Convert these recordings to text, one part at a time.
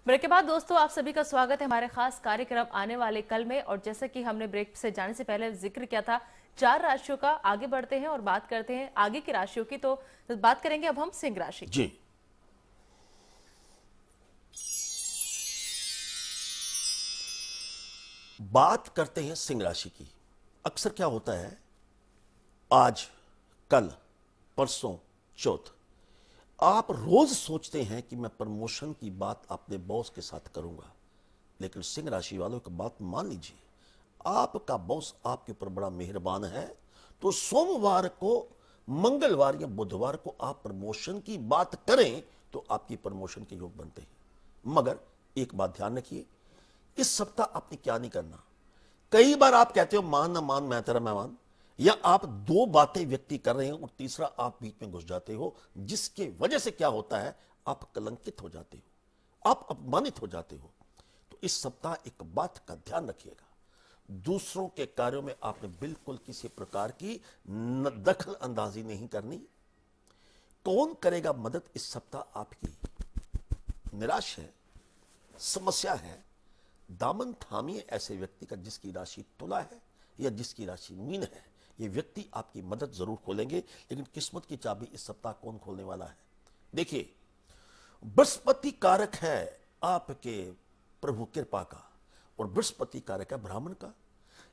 Break के बाद दोस्तों आप सभी का स्वागत है हमारे खास कार्यक्रम आने वाले कल में। और जैसा कि हमने ब्रेक से जाने से पहले जिक्र किया था 4 राशियों का, आगे बढ़ते हैं और बात करते हैं आगे की राशियों की। तो बात करेंगे अब हम सिंह राशि की। जी, बात करते हैं सिंह राशि की। अक्सर क्या होता है, आज, कल, परसों, चौथ, आप रोज सोचते हैं कि मैं प्रमोशन की बात अपने बॉस के साथ करूंगा, लेकिन सिंह राशि वालों की बात मान लीजिए, आपका बॉस आपके ऊपर बड़ा मेहरबान है, तो सोमवार को, मंगलवार या बुधवार को आप प्रमोशन की बात करें तो आपकी प्रमोशन के योग बनते हैं। मगर एक बात ध्यान रखिए, इस सप्ताह आपने क्या नहीं करना। कई बार आप कहते हो मान ना मान मैं तेरा मेहमान, या आप दो बातें व्यक्ति कर रहे हैं और तीसरा आप बीच में घुस जाते हो, जिसके वजह से क्या होता है, आप कलंकित हो जाते हो, आप अपमानित हो जाते हो। तो इस सप्ताह एक बात का ध्यान रखिएगा, दूसरों के कार्यों में आपने बिल्कुल किसी प्रकार की दखल अंदाजी नहीं करनी। कौन करेगा मदद इस सप्ताह आपकी? निराश है, समस्या है, दामन थामिए ऐसे व्यक्ति का जिसकी राशि तुला है या जिसकी राशि मीन है। ये व्यक्ति आपकी मदद जरूर खोलेंगे, लेकिन किस्मत की चाबी इस सप्ताह कौन खोलने वाला है? देखिए, बृहस्पति कारक है आपके प्रभु कृपा का, और बृहस्पति कारक है ब्राह्मण का।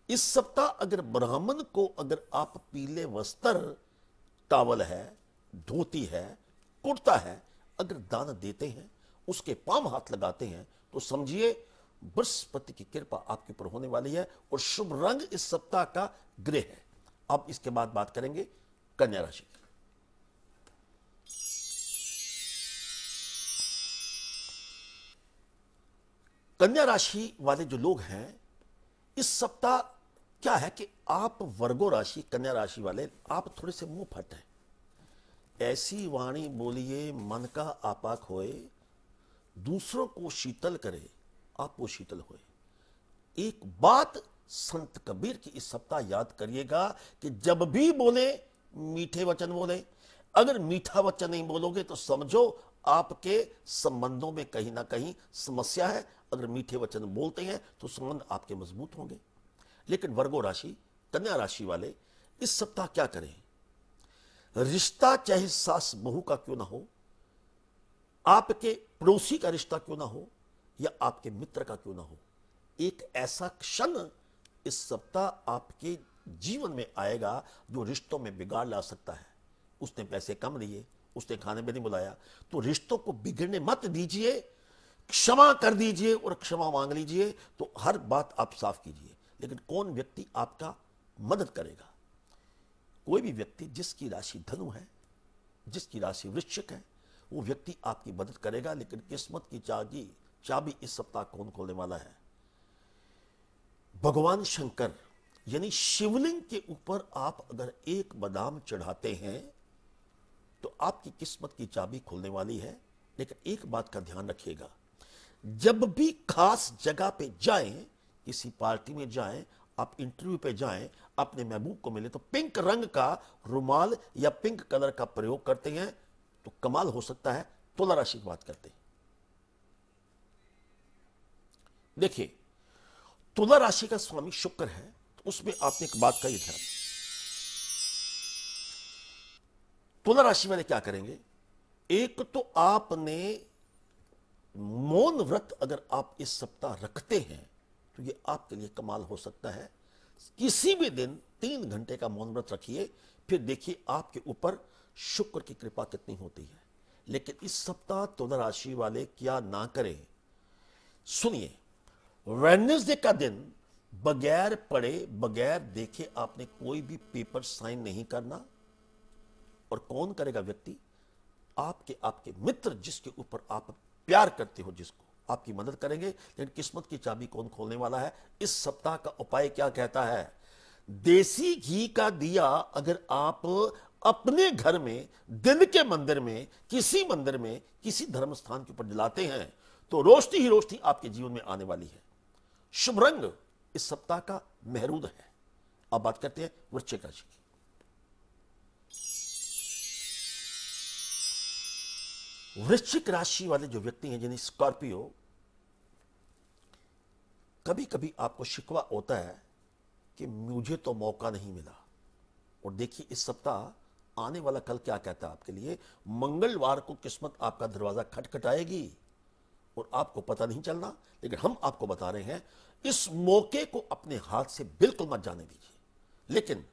इस सप्ताह अगर ब्राह्मण को अगर आप पीले वस्त्र, टावल है, धोती है, कुर्ता है, अगर दान देते हैं, उसके पांव हाथ लगाते हैं, तो समझिए बृहस्पति की कृपा आपके ऊपर होने वाली है। और शुभ रंग इस सप्ताह का ग्रे है। अब इसके बाद बात करेंगे कन्या राशि की। कन्या राशि वाले जो लोग हैं, इस सप्ताह क्या है कि आप वर्गो राशि, कन्या राशि वाले, आप थोड़े से मुंह फट हैं। ऐसी वाणी बोलिए मन का आपाक होए, दूसरों को शीतल करे आप वो शीतल होए। एक बात संत कबीर की इस सप्ताह याद करिएगा कि जब भी बोले मीठे वचन बोले। अगर मीठा वचन नहीं बोलोगे तो समझो आपके संबंधों में कहीं ना कहीं समस्या है। अगर मीठे वचन बोलते हैं तो संबंध आपके मजबूत होंगे। लेकिन वर्गो राशि, कन्या राशि वाले इस सप्ताह क्या करें? रिश्ता चाहे सास बहू का क्यों ना हो, आपके पड़ोसी का रिश्ता क्यों ना हो, या आपके मित्र का क्यों ना हो, एक ऐसा क्षण इस सप्ताह आपके जीवन में आएगा जो रिश्तों में बिगाड़ ला सकता है। उसने पैसे कम लिए, उसने खाने में नहीं बुलाया, तो रिश्तों को बिगड़ने मत दीजिए, क्षमा कर दीजिए और क्षमा मांग लीजिए। तो हर बात आप साफ कीजिए। लेकिन कौन व्यक्ति आपका मदद करेगा? कोई भी व्यक्ति जिसकी राशि धनु है, जिसकी राशि वृश्चिक है, वो व्यक्ति आपकी मदद करेगा। लेकिन किस्मत की चाबी इस सप्ताह कौन खोलने वाला है? भगवान शंकर, यानी शिवलिंग के ऊपर आप अगर एक बादाम चढ़ाते हैं तो आपकी किस्मत की चाबी खुलने वाली है। लेकिन एक बात का ध्यान रखिएगा, जब भी खास जगह पे जाएं, किसी पार्टी में जाएं, आप इंटरव्यू पे जाएं, अपने महबूब को मिले, तो पिंक रंग का रुमाल या पिंक कलर का प्रयोग करते हैं तो कमाल हो सकता है। तुला राशि की बात करते हैं। देखिए, तुला राशि का स्वामी शुक्र है, तो उसमें आपने एक बात का ही ध्यान, तुला राशि वाले क्या करेंगे? एक तो आपने मौन व्रत अगर आप इस सप्ताह रखते हैं तो ये आपके लिए कमाल हो सकता है। किसी भी दिन 3 घंटे का मौन व्रत रखिए, फिर देखिए आपके ऊपर शुक्र की कृपा कितनी होती है। लेकिन इस सप्ताह तुला राशि वाले क्या ना करें, सुनिए। वेडनेसडे का दिन बगैर पढ़े, बगैर देखे आपने कोई भी पेपर साइन नहीं करना। और कौन करेगा व्यक्ति? आपके आपके मित्र, जिसके ऊपर आप प्यार करते हो, जिसको आपकी मदद करेंगे। लेकिन किस्मत की चाबी कौन खोलने वाला है? इस सप्ताह का उपाय क्या कहता है? देसी घी का दिया अगर आप अपने घर में, दिन के मंदिर में, किसी मंदिर में, किसी धर्म स्थान के ऊपर जलाते हैं तो रोशनी ही रोशनी आपके जीवन में आने वाली है। शुभ रंग इस सप्ताह का मेहरून है। अब बात करते हैं वृश्चिक राशि की। वृश्चिक राशि वाले जो व्यक्ति हैं, जिन्हें स्कॉर्पियो, कभी कभी आपको शिकवा होता है कि मुझे तो मौका नहीं मिला। और देखिए इस सप्ताह आने वाला कल क्या कहता है आपके लिए। मंगलवार को किस्मत आपका दरवाजा खटखटाएगी और आपको पता नहीं चलना, लेकिन हम आपको बता रहे हैं इस मौके को अपने हाथ से बिल्कुल मत जाने दीजिए। लेकिन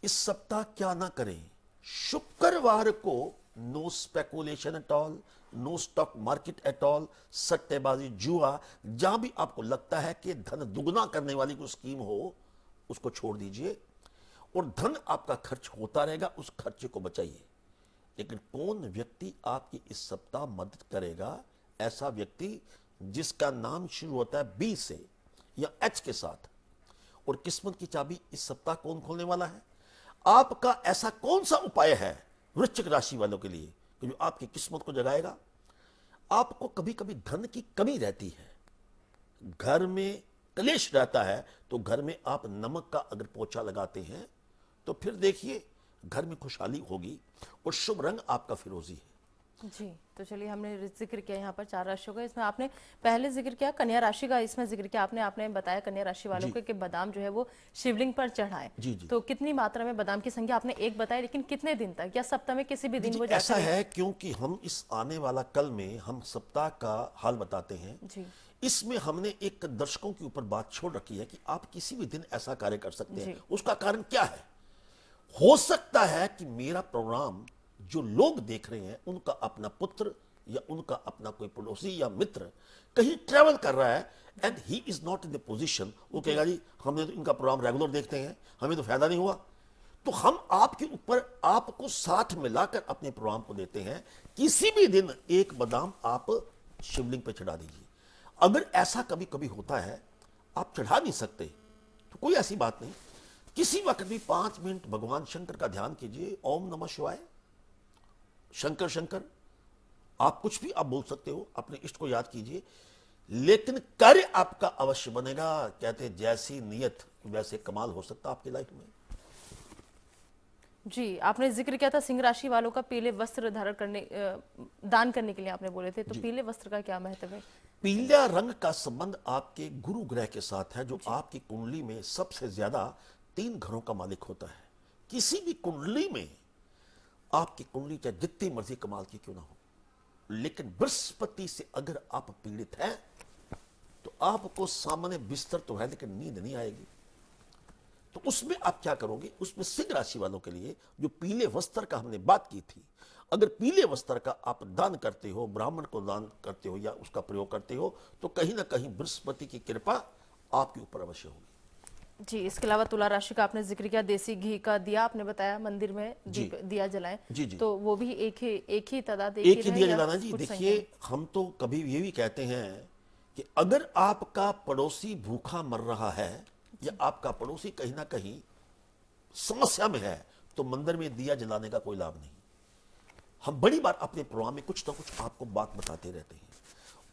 इस सप्ताह क्या ना करें, शुक्रवार को no speculation at all, no stock market at all, सट्टेबाजी, जुआ, जहां भी आपको लगता है कि धन दुगना करने वाली कोई स्कीम हो उसको छोड़ दीजिए और धन आपका खर्च होता रहेगा, उस खर्चे को बचाइए। लेकिन कौन व्यक्ति आपकी इस सप्ताह मदद करेगा? ऐसा व्यक्ति जिसका नाम शुरू होता है बी से या एच के साथ। और किस्मत की चाबी इस सप्ताह कौन खोलने वाला है? आपका ऐसा कौन सा उपाय है वृश्चिक राशि वालों के लिए कि जो आपकी किस्मत को जगाएगा? आपको कभी कभी धन की कमी रहती है, घर में क्लेश रहता है, तो घर में आप नमक का अगर पोछा लगाते हैं तो फिर देखिए घर में खुशहाली होगी। और शुभ रंग आपका फिरोजी है। जी, तो चलिए हमने जिक्र किया यहाँ पर 4 राशियों का। इसमें आपने पहले जिक्र किया कन्या राशि का, इसमें जिक्र किया आपने बताया कन्या राशि वालों को कि बादाम जो है वो शिवलिंग पर चढ़ाएं। जी जी। तो कितनी मात्रा में बादाम की संख्या आपने एक बताई, लेकिन कितने दिन तक या सप्ताह में किसी भी दिन वो ऐसा है क्योंकि हम इस आने वाला कल में हम सप्ताह का हाल बताते हैं जी। इसमें हमने एक दर्शकों के ऊपर बात छोड़ रखी है कि आप किसी भी दिन ऐसा कार्य कर सकते हैं। जी। उसका कारण क्या है? हो सकता है कि मेरा प्रोग्राम जो लोग देख रहे हैं उनका अपना पुत्र या उनका अपना कोई पड़ोसी या मित्र कहीं ट्रैवल कर रहा है and he is not in the position, वो कहेगा जी हमने तो इनका प्रोग्राम रेगुलर देखते हैं, हमें तो फायदा नहीं हुआ। तो हम आपके ऊपर आपको साथ मिलाकर अपने प्रोग्राम को देते हैं। किसी भी दिन एक बादाम आप शिवलिंग पे चढ़ा दीजिए। अगर ऐसा कभी कभी होता है आप चढ़ा नहीं सकते तो कोई ऐसी बात नहीं, किसी वक्त भी 5 मिनट भगवान शंकर का ध्यान कीजिए। ओम नमः शिवाय, शंकर शंकर, आप कुछ भी आप बोल सकते हो, अपने इष्ट को याद कीजिए, लेकिन कार्य आपका अवश्य बनेगा। कहते हैं जैसी नियत वैसे कमाल हो सकता आपकी लाइफ में। जी, आपने जिक्र किया था सिंह राशि वालों का पीले वस्त्र धारण करने दान करने के लिए आपने बोले थे, तो पीले वस्त्र का क्या महत्व है? पीला रंग का संबंध आपके गुरु ग्रह के साथ है, जो आपकी कुंडली में सबसे ज्यादा 3 घरों का मालिक होता है। किसी भी कुंडली में आपकी कुंडली चाहे जितनी मर्जी कमाल की क्यों ना हो, लेकिन बृहस्पति से अगर आप पीड़ित हैं तो आपको सामान्य बिस्तर तो है लेकिन नींद नहीं आएगी। तो उसमें आप क्या करोगे? उसमें सिंह राशि वालों के लिए जो पीले वस्त्र का हमने बात की थी, अगर पीले वस्त्र का आप दान करते हो, ब्राह्मण को दान करते हो या उसका प्रयोग करते हो, तो कहीं ना कहीं बृहस्पति की कृपा आपके ऊपर अवश्य होगी। जी, इसके अलावा तुला राशि का आपने जिक्र किया, देसी घी का दिया आपने बताया मंदिर में दिया जलाएं। जी जी। तो वो भी एक ही तादाद एक ही दिया जलाना जी। देखिए हम तो कभी ये भी कहते हैं कि अगर आपका पड़ोसी भूखा मर रहा है या आपका पड़ोसी कहीं ना कहीं समस्या में है तो मंदिर में दिया जलाने का कोई लाभ नहीं। हम बड़ी बार अपने प्रोग्राम में कुछ ना कुछ आपको बात बताते रहते हैं।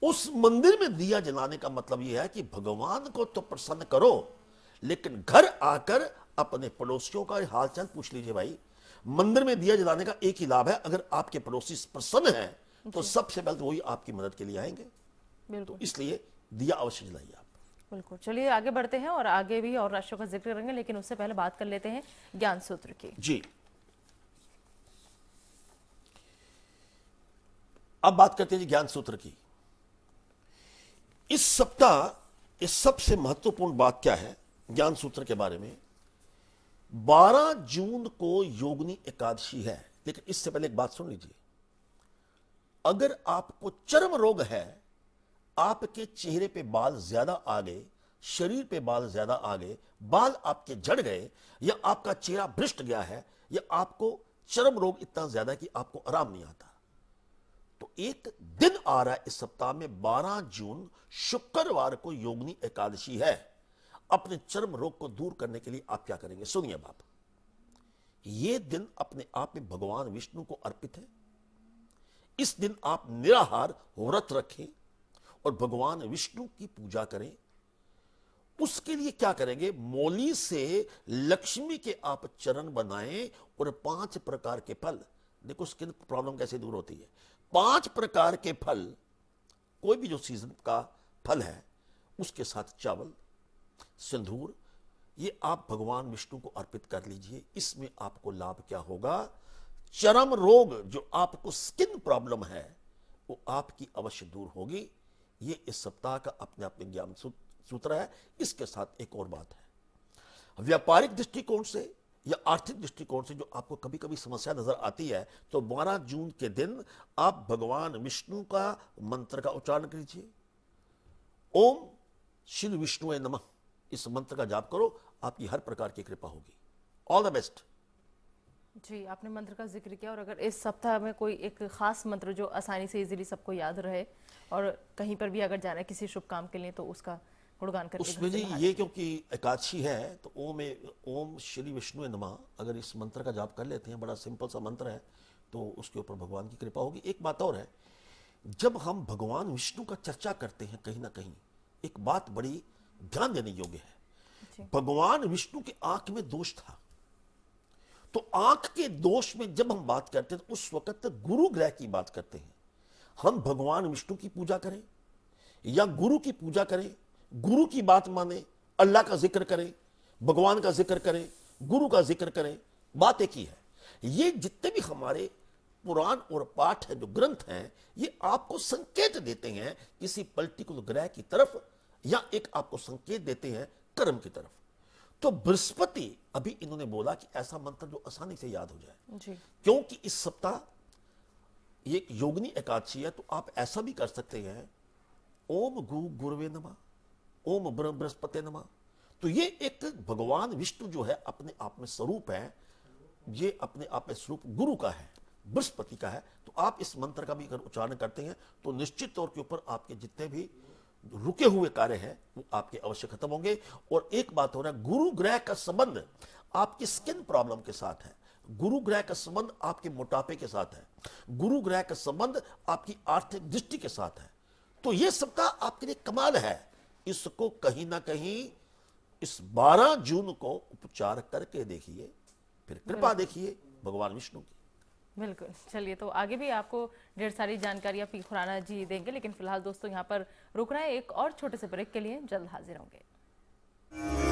उस मंदिर में दिया जलाने का मतलब यह है कि भगवान को तो प्रसन्न करो, लेकिन घर आकर अपने पड़ोसियों का हालचाल पूछ लीजिए। भाई, मंदिर में दिया जलाने का एक ही लाभ है, अगर आपके पड़ोसी प्रसन्न हैं तो सबसे पहले तो वही आपकी मदद के लिए आएंगे। तो इसलिए दिया अवश्य जलाइए आप। बिल्कुल। चलिए आगे बढ़ते हैं और आगे भी और राशियों का जिक्र करेंगे, लेकिन उससे पहले बात कर लेते हैं ज्ञान सूत्र की। जी, अब बात करते हैं ज्ञान सूत्र की। इस सप्ताह इस सबसे महत्वपूर्ण बात क्या है ज्ञान सूत्र के बारे में? 12 जून को योगिनी एकादशी है, लेकिन इससे पहले एक बात सुन लीजिए। अगर आपको चर्म रोग है, आपके चेहरे पे बाल ज्यादा आ गए, शरीर पे बाल ज्यादा आ गए, बाल आपके झड़ गए, या आपका चेहरा भ्रष्ट गया है, या आपको चर्म रोग इतना ज्यादा कि आपको आराम नहीं आता, तो एक दिन आ रहा है इस सप्ताह में 12 जून शुक्रवार को योगिनी एकादशी है। अपने चर्म रोग को दूर करने के लिए आप क्या करेंगे? सुनिए बाप, यह दिन अपने आप में भगवान विष्णु को अर्पित है। इस दिन आप निराहार व्रत रखें और भगवान विष्णु की पूजा करें। उसके लिए क्या करेंगे? मौली से लक्ष्मी के आप चरण बनाएं और 5 प्रकार के फल, देखो स्किन प्रॉब्लम कैसे दूर होती है, 5 प्रकार के फल, कोई भी जो सीजन का फल है उसके साथ चावल, सिंदूर, ये आप भगवान विष्णु को अर्पित कर लीजिए। इसमें आपको लाभ क्या होगा? चर्म रोग, जो आपको स्किन प्रॉब्लम है, वो आपकी अवश्य दूर होगी। ये इस सप्ताह का अपने आप में ज्ञान सूत्र है। इसके साथ एक और बात है, व्यापारिक दृष्टिकोण से या आर्थिक दृष्टिकोण से जो आपको कभी कभी समस्या नजर आती है, तो 12 जून के दिन आप भगवान विष्णु का मंत्र का उच्चारण कीजिए। ओम श्री विष्णुवे नमः, इस मंत्र का जाप करो, आपकी हर प्रकार की कृपा होगी। All the best. जी, आपने मंत्र का जिक्र किया, और अगर इस सप्ताह में कोई एक खास मंत्र जो आसानी से इजीली सबको याद रहे और कहीं पर भी अगर जाना है किसी शुभ काम के लिए, तो उसका गुणगान करके उसमें जी ये क्योंकि एकादशी है, तो ओम श्री विष्णु नमः अगर इस मंत्र का जाप कर लेते हैं, बड़ा सिंपल सा मंत्र है, तो उसके ऊपर भगवान की कृपा होगी। एक बात और है, जब हम भगवान विष्णु का चर्चा करते हैं, कहीं ना कहीं एक बात बड़ी ध्यान देने योग्य है। भगवान विष्णु के आंख में दोष था, तो आंख के दोष में जब हम बात करते हैं, तो उस वक्त गुरु ग्रह की बात करते हैं। हम भगवान विष्णु की पूजा करें या गुरु की पूजा करें, गुरु की बात माने, अल्लाह का जिक्र करें, भगवान का जिक्र करें, गुरु का जिक्र करें, बात एक ही है। ये जितने भी हमारे पुराण और पाठ है, जो ग्रंथ हैं, ये आपको संकेत देते हैं किसी पर्टिकुलर ग्रह की तरफ, या एक आपको संकेत देते हैं कर्म की तरफ। तो बृहस्पति, अभी इन्होंने बोला कि ऐसा मंत्र जो आसानी से याद हो जाए जी। क्योंकि इस सप्ताह ये एक योगिनी एकादशी है, तो आप ऐसा भी कर सकते हैं, ओम गुरुवे नमः, ओम बृहस्पति नमः। तो ये एक भगवान विष्णु जो है अपने आप में स्वरूप है, ये अपने आप में स्वरूप गुरु का है, बृहस्पति का है। तो आप इस मंत्र का भी अगर उच्चारण करते हैं, तो निश्चित तौर के ऊपर आपके जितने भी रुके हुए कार्य हैं वो आपके अवश्य खत्म होंगे। और एक बात हो रहा है, गुरु ग्रह का संबंध आपकी स्किन प्रॉब्लम के साथ है, गुरु ग्रह का संबंध आपके मोटापे के साथ है, गुरु ग्रह का संबंध आपकी आर्थिक दृष्टि के साथ है। तो ये सप्ताह आपके लिए कमाल है। इसको कहीं ना कहीं इस 12 जून को उपचार करके देखिए, फिर कृपा देखिए भगवान विष्णु की। बिल्कुल। चलिए, तो आगे भी आपको ढेर सारी जानकारियां पी खुराना जी देंगे, लेकिन फिलहाल दोस्तों यहाँ पर रुकना है एक और छोटे से ब्रेक के लिए, जल्द हाजिर होंगे।